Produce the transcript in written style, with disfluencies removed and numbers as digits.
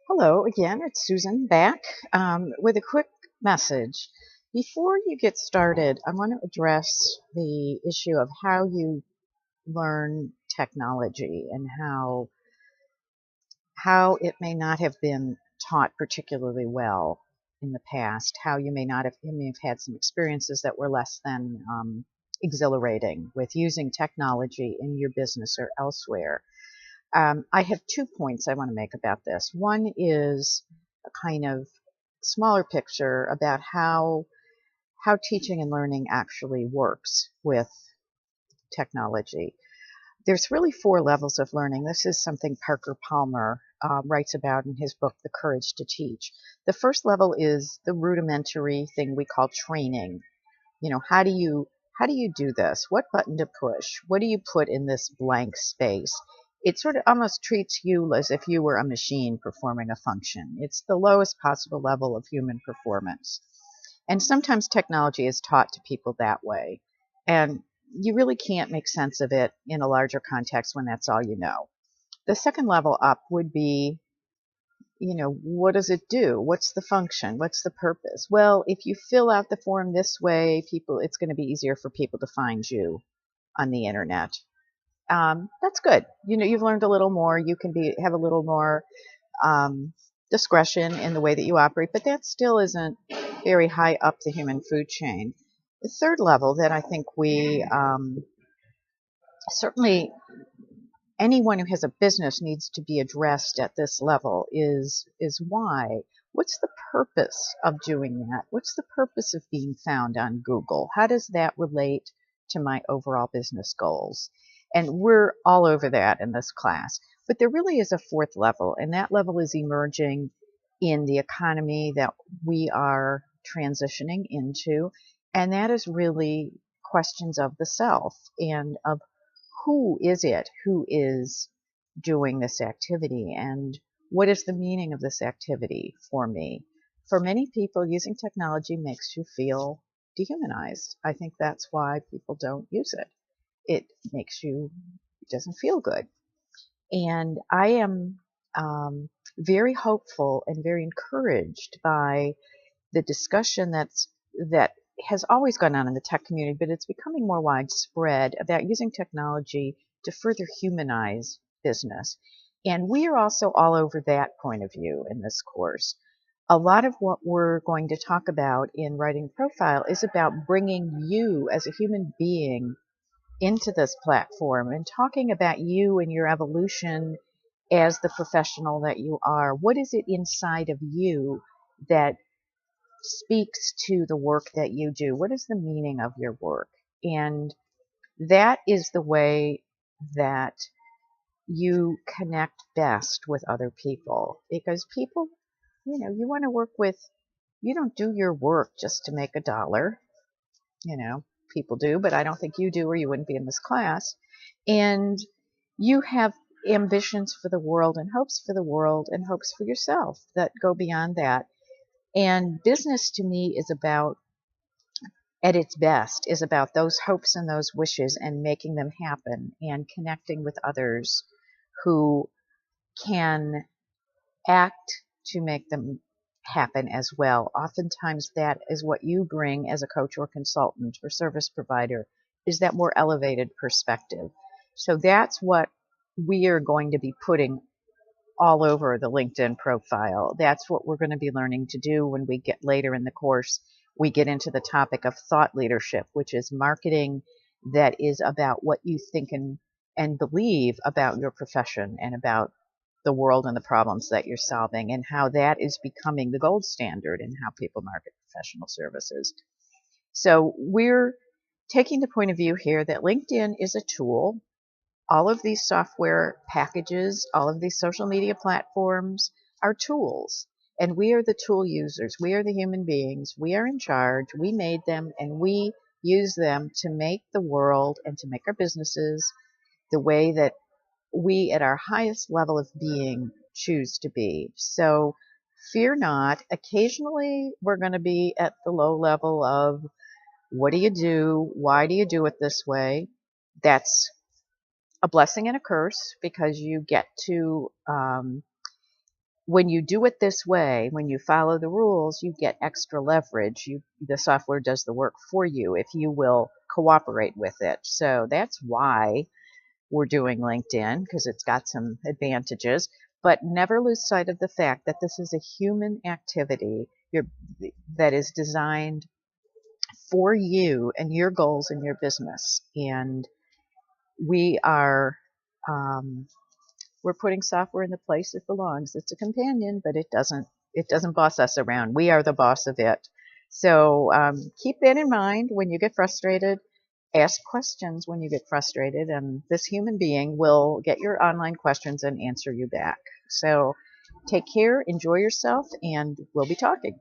Hello again, it's Susan back with a quick message. Before you get started, I want to address the issue of how you learn technology and how it may not have been taught particularly well in the past, how you may have had some experiences that were less than exhilarating with using technology in your business or elsewhere. I have 2 points I want to make about this. One is a kind of smaller picture about how teaching and learning actually works with technology. There's really 4 levels of learning. This is something Parker Palmer writes about in his book, The Courage to Teach. The first level is the rudimentary thing we call training. How do you do this? What button to push? What do you put in this blank space? It sort of almost treats you as if you were a machine performing a function. It's the lowest possible level of human performance. And sometimes technology is taught to people that way. And you really can't make sense of it in a larger context when that's all you know. The second level up would be, what does it do? What's the function? What's the purpose? Well, if you fill out the form this way, it's going to be easier for people to find you on the internet. That's good. You've learned a little more. You can have a little more discretion in the way that you operate, but that still isn't very high up the human food chain. The third level that I think we certainly anyone who has a business needs to be addressed at this level is why. What's the purpose of doing that? What's the purpose of being found on Google? How does that relate to my overall business goals? And we're all over that in this class. But there really is a fourth level, and that level is emerging in the economy that we are transitioning into. And that is really questions of the self and of who is it who is doing this activity and what is the meaning of this activity for me? For many people, using technology makes you feel dehumanized. I think that's why people don't use it. It doesn't feel good. And I am very hopeful and very encouraged by the discussion that has always gone on in the tech community, but it's becoming more widespread about using technology to further humanize business. And we are also all over that point of view in this course. A lot of what we're going to talk about in writing profile is about bringing you as a human being into this platform and talking about you and your evolution as the professional that you are. What is it inside of you that speaks to the work that you do? What is the meaning of your work? And that is the way that you connect best with other people, because people, you want to work with, you don't do your work just to make a dollar. People do, but I don't think you do, or you wouldn't be in this class. And you have ambitions for the world and hopes for the world and hopes for yourself that go beyond that. And business to me is about, at its best, is about those hopes and those wishes and making them happen and connecting with others who can act to make them happen as well. Oftentimes that is what you bring as a coach or consultant or service provider, is that more elevated perspective. So that's what we are going to be putting all over the LinkedIn profile. That's what we're going to be learning to do when we get later in the course. We get into the topic of thought leadership, which is marketing that is about what you think and believe about your profession and about the world and the problems that you're solving, and how that is becoming the gold standard in how people market professional services. So we're taking the point of view here that LinkedIn is a tool. All of these software packages, all of these social media platforms are tools, and we are the tool users. We are the human beings. We are in charge. We made them, and we use them to make the world and to make our businesses the way that we at our highest level of being choose to be. So fear not. Occasionally we're going to be at the low level of, what do you do? Why do you do it this way? That's a blessing and a curse, because you get to when you do it this way, when you follow the rules, you get extra leverage. The software does the work for you if you will cooperate with it. So that's why we're doing LinkedIn, because it's got some advantages. But never lose sight of the fact that this is a human activity that is designed for you and your goals in your business. And we are we're putting software in the place it belongs. It's a companion, but it doesn't boss us around. We are the boss of it. So keep that in mind when you get frustrated. Ask questions when you get frustrated, and this human being will get your online questions and answer you back. So take care, enjoy yourself, and we'll be talking.